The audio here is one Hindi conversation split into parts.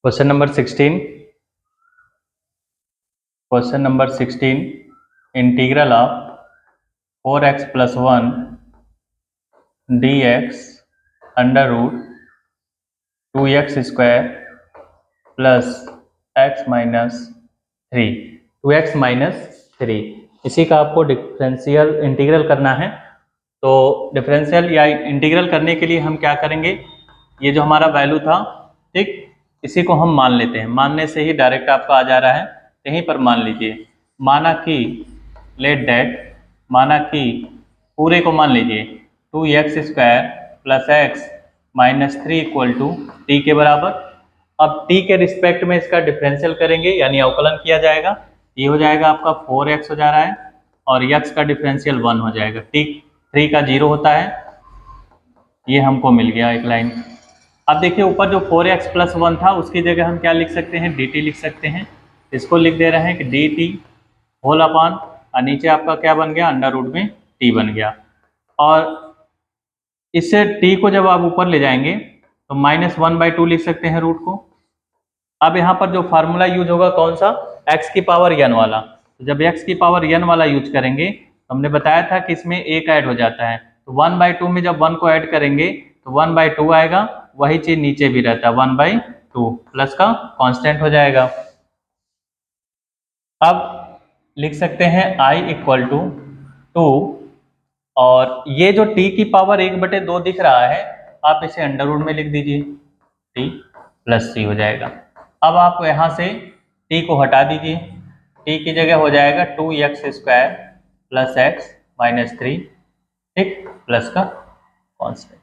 Question number 16 integral of 4x + 1 dx under root 2x² plus x minus 3 2x minus 3 इसी का आपको डिफरेंशियल इंटीग्रल करना है। तो डिफरेंशियल या इंटीग्रल करने के लिए हम क्या करेंगे, ये जो हमारा वैल्यू था, ठीक, इसी को हम मान लेते हैं। मानने से ही डायरेक्ट आपका आ जा रहा है, यहीं पर मान लीजिए। माना कि पूरे को मान लीजिए 2x² plus x minus 3 equal to t के बराबर। अब टी के रिस्पेक्ट में इसका डिफरेंशियल करेंगे यानी अवकलन किया जाएगा। ये हो जाएगा आपका 4x हो जा रहा है और x का डिफरेंशियल 1 हो जाएगा। टी 3 का 0 होता है, ये हमको मिल गया एक लाइन। अब देखिए ऊपर जो 4x + 1 था उसकी जगह हम क्या लिख सकते हैं, dt लिख सकते हैं। इसको लिख दे रहे हैं कि dt होल अपॉन, और नीचे आपका क्या बन गया, अंडर रूट में t बन गया। और इससे t को जब आप ऊपर ले जाएंगे तो -1/2 लिख सकते हैं रूट को। अब यहाँ पर जो फार्मूला यूज होगा कौन सा, x की पावर n वाला। तो जब x की पावर n वाला यूज करेंगे तो हमने बताया था कि इसमें एक ऐड हो जाता है, तो 1/2 में जब 1 को ऐड करेंगे तो 1/2 आएगा। वही चीज नीचे भी रहता है, 1/2 प्लस का कांस्टेंट हो जाएगा। अब लिख सकते हैं i = 2, और ये जो t की पावर 1/2 दिख रहा है, आप इसे अंडर रूट में लिख दीजिए, t + c हो जाएगा। अब आप यहाँ से t को हटा दीजिए, t की जगह हो जाएगा 2x² प्लस x माइनस 3, ठीक, प्लस का कांस्टेंट।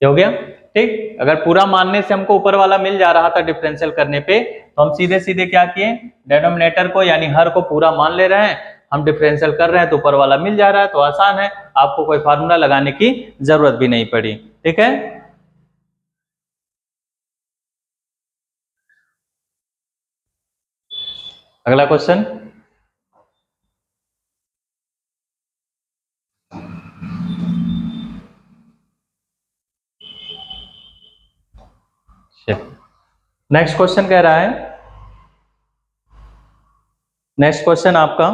हो गया, ठीक। अगर पूरा मानने से हमको ऊपर वाला मिल जा रहा था डिफरेंशियल करने पे, तो हम सीधे सीधे क्या किए, डिनोमिनेटर को यानी हर को पूरा मान ले रहे हैं, हम डिफरेंशियल कर रहे हैं तो ऊपर वाला मिल जा रहा है, तो आसान है, आपको कोई फार्मूला लगाने की जरूरत भी नहीं पड़ी। ठीक है, अगला क्वेश्चन। नेक्स्ट क्वेश्चन कह रहा है, नेक्स्ट क्वेश्चन आपका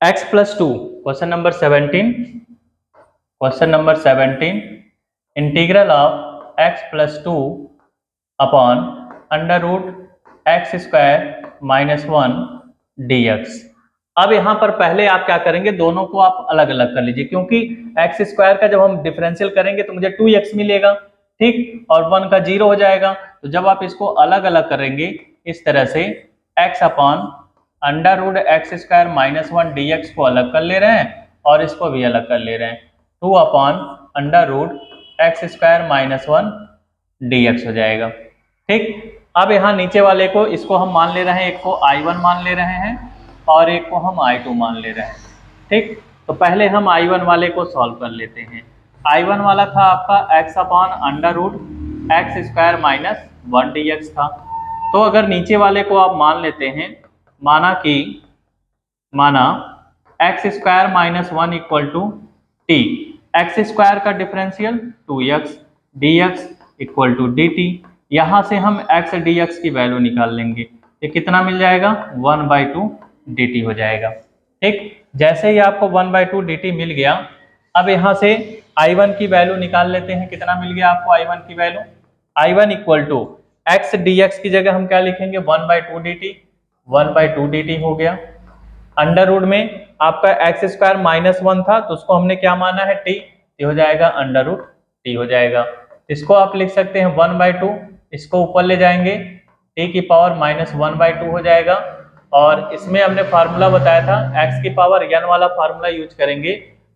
x + 2, question number 17 integral of x + 2 upon under root x² - 1 dx। अब यहाँ पर पहले आप क्या करेंगे, दोनों को आप अलग अलग कर लीजिए, क्योंकि x² का जब हम डिफरेंशियल करेंगे तो मुझे 2x मिलेगा, ठीक, और 1 का 0 हो जाएगा। तो जब आप इसको अलग अलग करेंगे इस तरह से, x upon under root x² - 1 dx को अलग कर ले रहे हैं और इसको भी अलग कर ले रहे हैं, 2 upon under root x² - 1 dx हो जाएगा, ठीक। अब यहाँ नीचे वाले को, इसको हम मान ले रहे हैं, एक को I1 मान ले रहे हैं और एक को हम I2 मान ले रहे हैं, ठीक। तो पहले हम I1 वाले को सॉल्व कर लेते हैं। I1 वाला था आपका x upon under root x² - 1 dx था। तो अगर नीचे वाले को आप मान लेते हैं, माना x² - 1 equal to t, x² का differential 2x, dx equal to dt। यहाँ से हम x dx की वैल्यू निकाल लेंगे, ये कितना मिल जाएगा, 1/2 dt हो जाएगा, ठीक। जैसे ही आपको 1/2 dt मिल गया, अब यहाँ से I1 की वैल्यू निकाल लेते हैं। कितना मिल गया आपको I1 की value, I1 equal to x dx की जगह हम क्या लिखेंगे, 1/2 dt, 1/2 dt हो गया। अंडर रूट में आपका x² - 1 था तो उसको हमने क्या माना है, t, ये हो जाएगा अंडर रूट t हो जाएगा। इसको आप लिख सकते हैं 1/2, इसको ऊपर ले जाएंगे, t की पावर -1/2 हो जाएगा। और इसमें हमने फार्मूला बताया था, x की पावर n वाला फार्मूला यूज करेंगे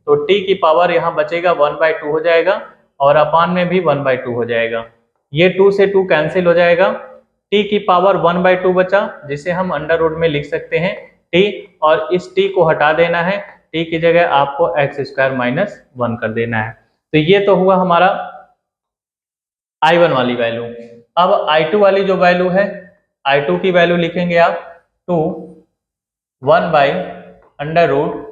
तो t की पावर यहाँ बचेगा 1/2 हो जाएगा और अपान में भी 1/2 हो जाएगा। ये 2 से 2 कैंसिल हो जाएगा, t की पावर 1/2 बचा, जिसे हम अंडर रूट में लिख सकते हैं t, और इस t को हटा देना है, t की जगह आपको x² - 1 कर देना है। तो ये तो हुआ हमारा I1 वाली वैल्यू। अब I2 वाली जो वैल्यू है, I2 की वैल्यू लिखेंगे आप 2 1/अंडर रूट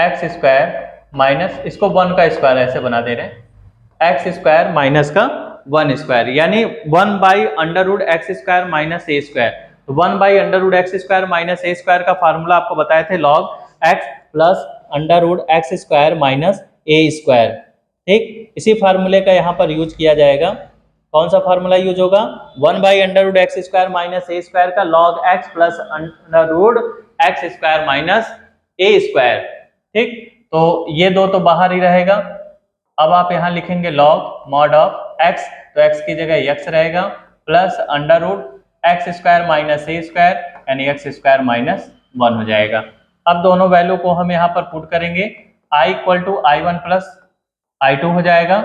x² माइनस, इसको 1 का स्क्वायर ऐसे बना दे रहे हैं, x² माइनस का 1 स्क्वायर, यानी 1/√x² माइनस ए स्क्वायर। तो 1/√x² माइनस ए स्क्वायर का फार्मूला आपको बताए थे log x plus √x² minus a square. ठीक, इसी फार्मूले का यहाँ पर यूज किया जाएगा। कौन सा फार्मूला यूज होगा? 1/√x² माइनस ए स्क्वायर का log x plus √x² minus a square. ठीक, तो ये दो तो बाहर ही रहेगा। अब आप यहाँ लिखेंगे log mod ऑफ x, तो x की जगह x रहेगा plus √x² minus a square यानी x² माइनस 1 हो जाएगा। अब दोनों वैल्यू को हम यहाँ पर पुट करेंगे, i = i1 प्लस i2 हो जाएगा।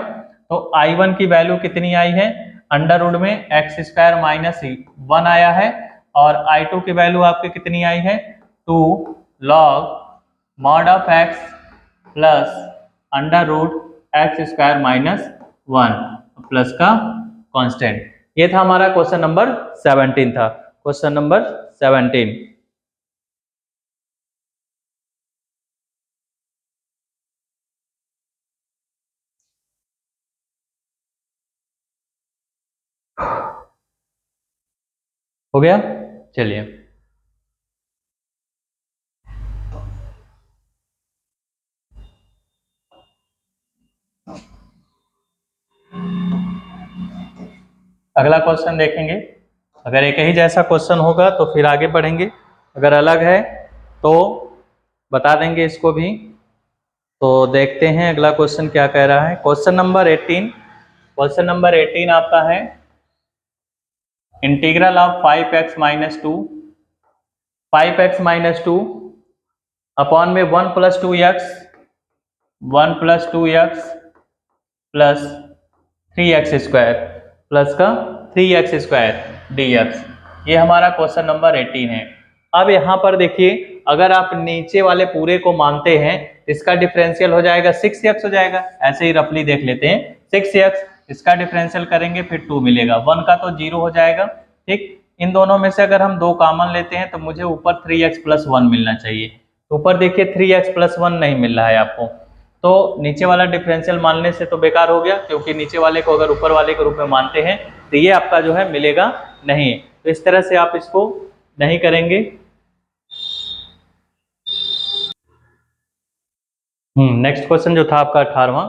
तो i1 की वैल्यू कितनी आई है? अंडर में x² माइनस 1 आया है, और i2 की वैल्यू आपकी कितनी आई है? 2 log mod of x plus √x² minus 1 plus का कांस्टेंट। ये था हमारा क्वेश्चन नंबर 17 था, क्वेश्चन नंबर 17। हो गया? चलिए अगला क्वेश्चन देखेंगे। अगर एक ही जैसा क्वेश्चन होगा तो फिर आगे बढ़ेंगे, अगर अलग है तो बता देंगे इसको भी। तो देखते हैं अगला क्वेश्चन क्या कह रहा है। क्वेश्चन नंबर 18, क्वेश्चन नंबर 18 आपका है integral of 5x minus 2, 5x minus 2 upon में 1 + 2x, 1 + 2x plus 3x² plus का 3x² dx। ये हमारा क्वेश्चन नंबर 18 है। अब यहाँ पर देखिए, अगर आप नीचे वाले पूरे को मानते हैं, इसका डिफरेंशियल हो जाएगा 6x हो जाएगा। ऐसे ही रफली देख लेते हैं, 6x, इसका डिफरेंशियल करेंगे फिर 2 मिलेगा, 1 का तो 0 हो जाएगा। ठीक, इन दोनों में से अगर हम 2 कॉमन लेते हैं तो मुझे ऊपर 3x + 1 मिलना चाहिए। ऊपर देखिए 3x + 1 नहीं मिल रहा है आपको, तो नीचे वाला डिफरेंशियल मानने से तो बेकार हो गया, क्योंकि नीचे वाले को अगर ऊपर वाले के रूप में मानते हैं तो ये आपका जो है मिलेगा नहीं। तो इस तरह से आप इसको नहीं करेंगे। नेक्स्ट क्वेश्चन जो था आपका 18वां,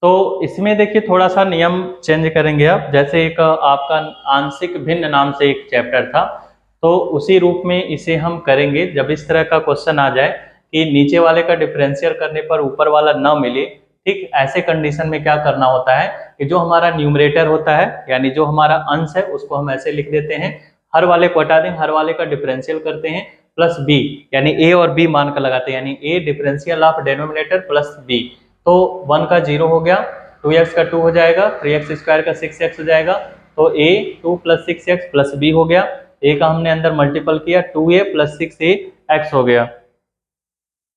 तो इसमें देखिए थोड़ा सा नियम चेंज करेंगे आप। जैसे एक आपका आंशिक भिन्न नाम से एक चैप्टर था, तो उसी रूप में इसे हम करेंगे। जब इस तरह का क्वेश्चन आ जाए कि नीचे वाले का डिफरेंशियल करने पर ऊपर वाला न मिले, ठीक, ऐसे कंडीशन में क्या करना होता है कि जो हमारा न्यूमरेटर होता है, यानी जो हमारा अंश है, उसको हम ऐसे लिख देते हैं, हर वाले को हटा दें, हर वाले का डिफरेंशियल करते हैं प्लस बी, यानी ए और बी मान कर लगाते हैं, यानी a differential of denominator plus b. तो 1 का 0 हो गया, 2x का 2 हो जाएगा, 3x² का 6x हो जाएगा। तो a 2 + 6x प्लस b हो गया। a का हमने अंदर मल्टीपल किया, 2a + 6ax हो गया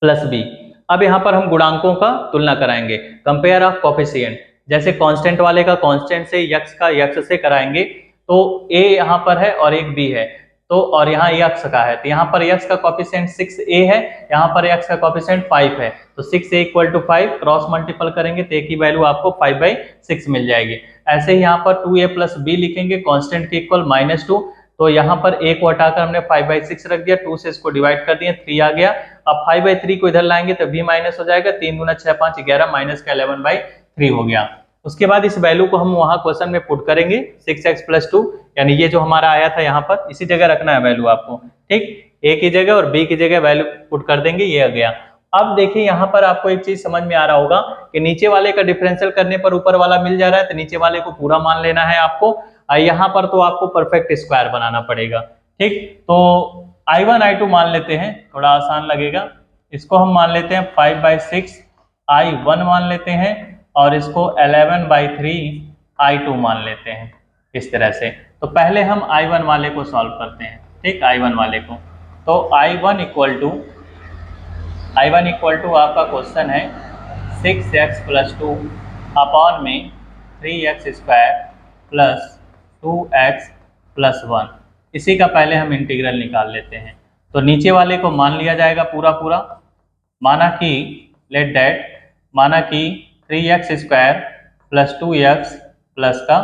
प्लस b। अब यहाँ पर हम गुणांकों का तुलना कराएंगे, कंपेयर ऑफ कोफिशिएंट। जैसे कांस्टेंट वाले का कांस्टेंट से, x का x से कराएंगे, तो a यहाँ पर है और एक b है, तो और यहाँ x का है, तो यहाँ पर x का कोफिशिएंट 6a है, यहाँ पर x का कोफिशिएंट 5 है, तो 6a = 5 क्रॉस मल्टीपल करेंगे तो a की वैल्यू आपको 5/6 मिल जाएगी। ऐसे ही यहाँ पर 2a + b लिखेंगे, कांस्टेंट के इक्वल -2, तो यहाँ पर a को हटाकर हमने 5/6 रख दिया, 2 से इसको डिवाइड कर दिए, 3 आ गया। अब 5/3 को इधर लाएंगे तो b माइनस हो जाएगा, 3 × 6 = 5, 11 माइनस का 11/3 हो गया। उसके बाद इस वैल्यू को हम वहां क्वेश्चन में पुट करेंगे, 6x + 2, यानी ये जो हमारा आया था यहाँ पर, इसी जगह रखना है वैल्यू आपको। ठीक, a की जगह और b की जगह वैल्यू पुट कर देंगे, ये आ गया। अब देखिए यहाँ पर आपको एक चीज समझ में आ रहा होगा कि नीचे वाले का डिफरेंशियल करने पर ऊपर वाला मिल जा रहा है, तो नीचे वाले को पूरा मान लेना है आपको। यहाँ पर तो आपको परफेक्ट स्क्वायर बनाना पड़ेगा। ठीक, तो i1 i2 मान लेते हैं, थोड़ा आसान लगेगा। इसको हम मान लेते हैं 5/6 i1 मान लेते हैं, और इसको 11/3 i2 मान लेते हैं, इस तरह से। तो पहले हम i1 वाले को सॉल्व करते हैं। ठीक, i1 वाले को, तो i1 = आपका क्वेश्चन है 6x + 2 अपॉन में 3x² प्लस 2x + 1। इसी का पहले हम इंटीग्रल निकाल लेते हैं। तो नीचे वाले को मान लिया जाएगा पूरा पूरा, माना कि 3x² + 2x प्लस का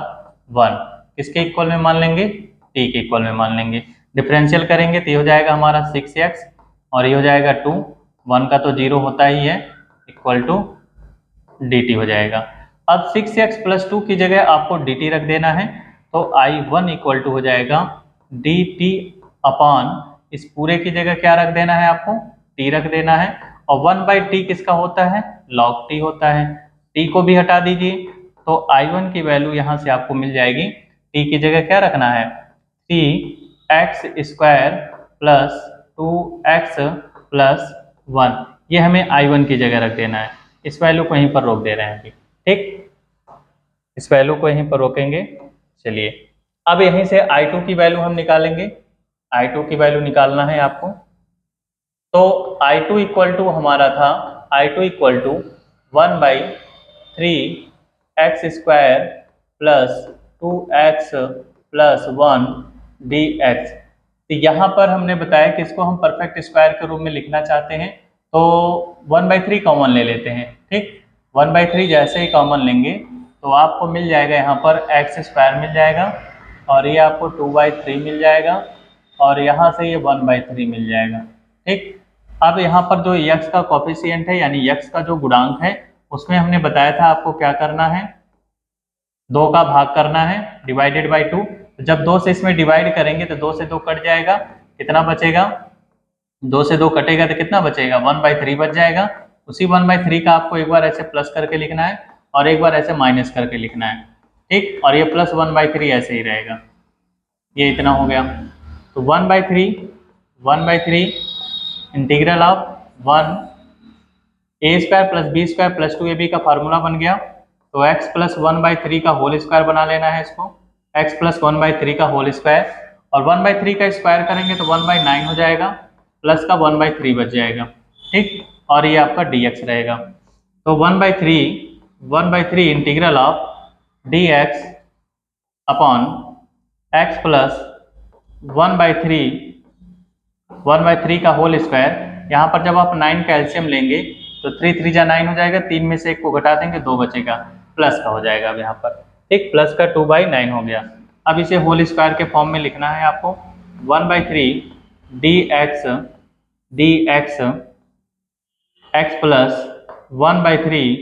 1 किसके इक्वल में मान लेंगे, टी के इक्वल में मान लेंगे। डिफरेंशियल करेंगे तो ये हो जाएगा हमारा 6x और ये हो जाएगा 2, 1 का तो 0 होता ही है, इक्वल टू dt हो जाएगा। अब 6x प्लस 2 की जगह आपको dt रख देना है, तो I1 इक्वल टू हो जाएगा dt अपॉन इस पूरे की जगह क्या रख देना है, आपको t रख देना है। और 1/t किसका होता है, log t होता है। t को भी हटा दीजिए तो I1 की वैल्यू यहाँ से आपको मिल जाएगी, t की जगह क्या रखना है, 3x square plus 2x plus 1, ये हमें I1 की जगह रख देना है। इस वैल्यू को यहीं पर रोक दे रहे हैं अभी, ठीक, इस वैल्यू को यहीं पर रोकेंगे। चलिए अब यहीं से I2 की वैल्यू हम निकालेंगे, I2 की वैल्यू निकालना है आपको। तो I2 इक्वल टू हमारा था, I2 equal to 1/3 x square plus 2x plus 1 dx। तो यहाँ पर हमने बताया कि इसको हम परफेक्ट स्क्वायर के रूप में लिखना चाहते हैं, तो 1/3 कॉमन ले लेते हैं, ठीक। 1/3 जैसे ही कॉमन लेंगे तो आपको मिल जाएगा यहाँ पर x स्क्वायर मिल जाएगा और ये आपको 2/3 मिल जाएगा और यहाँ से ये 1/3 मिल जाएगा, ठीक। अब यहाँ पर जो x का कोफिशिएंट है यानी x का जो गुणांक है उसमें हमने बताया था आपको क्या करना है, 2 का भाग करना है डिवाइडेड बाई 2। जब 2 से इसमें डिवाइड करेंगे तो 2 से 2 कट जाएगा, कितना बचेगा, 2 से 2 कटेगा तो कितना बचेगा, 1/3 बच जाएगा। उसी 1/3 का आपको एक बार ऐसे प्लस करके लिखना है और एक बार ऐसे माइनस करके लिखना है, ठीक। और ये प्लस 1/3 ऐसे ही रहेगा, ये इतना हो गया। तो 1/3 integral of 1 a square plus b square plus 2ab का फार्मूला बन गया। तो x प्लस 1/3 का होल स्क्वायर बना लेना है इसको, x प्लस 1/3 का होल स्क्वायर, और 1/3 का स्क्वायर करेंगे तो 1/9 हो जाएगा, प्लस का 1/3 बच जाएगा, ठीक। और ये आपका dx रहेगा। तो 1/3 integral of dx upon x plus 1/3 का होल स्क्वायर। यहाँ पर जब आप 9 का एलसीएम लेंगे तो 3 3 जा 9 हो जाएगा, 3 में से 1 को घटा देंगे 2 बचेगा, प्लस का हो जाएगा अब यहाँ पर, ठीक, प्लस का 2/9 हो गया। अब इसे होल स्क्वायर के फॉर्म में लिखना है आपको, 1/3 dx x प्लस 1/3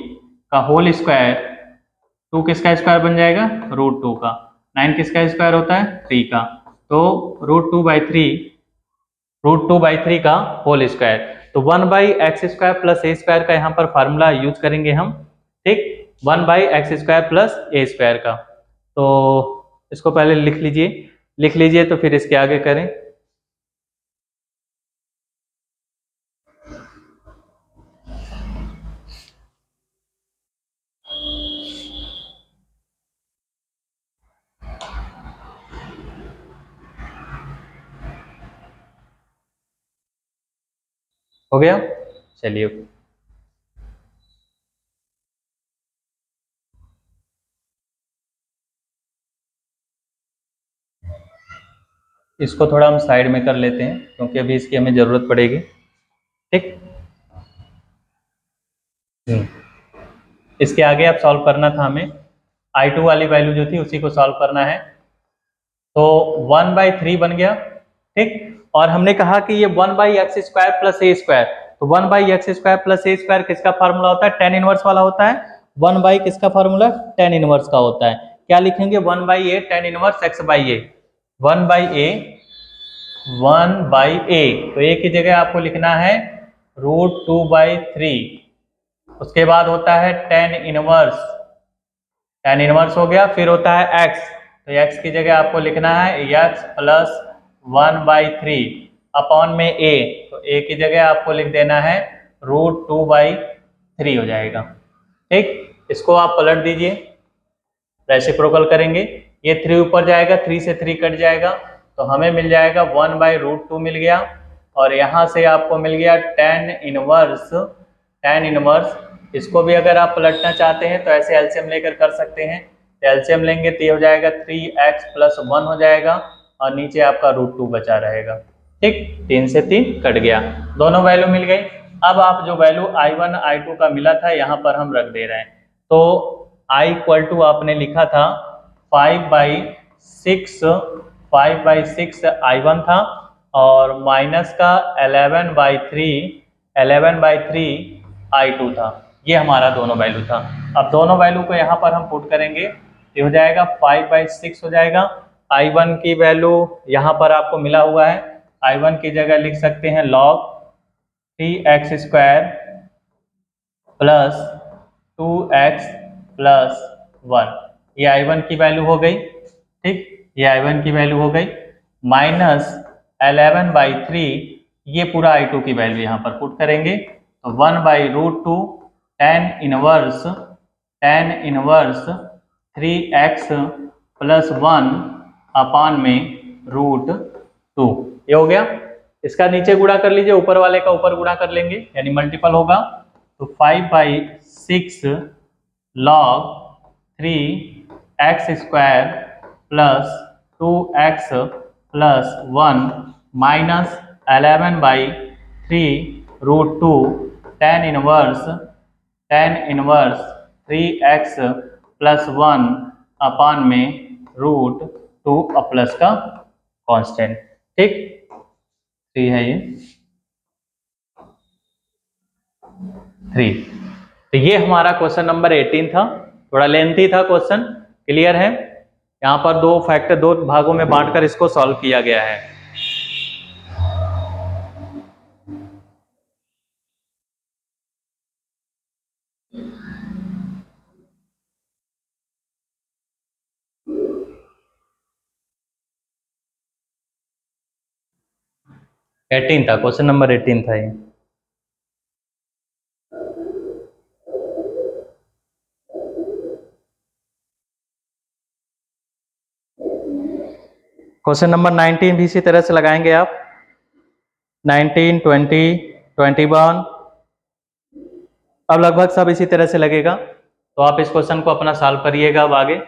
का होल स्क्वायर, 2 किसका स्क्वायर बन जाएगा, √2 का, 9 किसका स्क्वायर होता है, 3 का, तो √2/3 का होल स्क्वायर। तो 1/x square plus a square का यहाँ पर फार्मूला यूज करेंगे हम, ठीक, 1/x square plus a square का। तो इसको पहले लिख लीजिए तो फिर इसके आगे करें। हो गया, चलिए इसको थोड़ा हम साइड में कर लेते हैं क्योंकि अभी इसकी हमें ज़रूरत पड़ेगी, ठीक। इसके आगे अब सॉल्व करना था हमें, I2 वाली वैल्यू जो थी उसी को सॉल्व करना है। तो 1/3 बन गया, ठीक, और हमने कहा कि ये 1/x square plus a square, तो 1/x square plus a square किसका फार्मूला होता है, tan इनवर्स वाला होता है। 1 किसका फार्मूला, tan इनवर्स का होता है। क्या लिखेंगे, 1/a tan inverse x/a, 1/a, तो a की जगह आपको लिखना है √2/3। उसके बाद होता है tan इनवर्स हो गया, फिर होता है x, तो x की जगह आपको लिखना है x प्लस 1/3 अपॉन में a, तो a की जगह आपको लिख देना है √2/3 हो जाएगा, ठीक। इसको आप पलट दीजिए, रेसिप्रोकल करेंगे, ये 3 ऊपर जाएगा, 3 से 3 कट जाएगा, तो हमें मिल जाएगा 1/√2 मिल गया, और यहाँ से आपको मिल गया tan इनवर्स। इसको भी अगर आप पलटना चाहते हैं तो ऐसे एलसीएम लेकर कर सकते हैं। तो एलसीएम लेंगे तो ये हो जाएगा 3x प्लस 1 हो जाएगा और नीचे आपका √2 बचा रहेगा, ठीक, 3 से 3 कट गया, दोनों वैल्यू मिल गई। अब आप जो वैल्यू I1 I2 का मिला था यहाँ पर हम रख दे रहे हैं। तो आई इक्वल टू आपने लिखा था 5/6, 5/6 I1 था, और माइनस का 11/3 I2 था। ये हमारा दोनों वैल्यू था। अब दोनों वैल्यू को यहाँ पर हम पुट करेंगे, ये हो जाएगा 5/6 हो जाएगा। I1 की वैल्यू यहाँ पर आपको मिला हुआ है, I1 की जगह लिख सकते हैं log 3x² plus 2x plus 1। ये I1 की वैल्यू हो गई, ठीक, ये I1 की वैल्यू हो गई, माइनस 11/3 ये पूरा I2 की वैल्यू यहाँ पर पुट करेंगे, तो 1/√2 tan इनवर्स 3x प्लस 1 अपान में √2। ये हो गया। इसका नीचे गुणा कर लीजिए, ऊपर वाले का ऊपर गुणा कर लेंगे, यानी मल्टीपल होगा, तो 5/6 log 3x² plus 2x plus 1 minus 11/3√2 tan inverse 3x plus 1 अपान में √2 प्लस का कांस्टेंट, ठीक, 3 है ये 3। तो ये हमारा क्वेश्चन नंबर 18 था, थोड़ा लेंथी था क्वेश्चन, क्लियर है। यहाँ पर दो फैक्टर, दो भागों में बांटकर इसको सॉल्व किया गया है। एटीन था, क्वेश्चन नंबर 18 था ये। क्वेश्चन नंबर 19 भी इसी तरह से लगाएंगे आप, 19, 20, 21, अब लगभग सब इसी तरह से लगेगा। तो आप इस क्वेश्चन को अपना सॉल्व करिएगा अब आगे।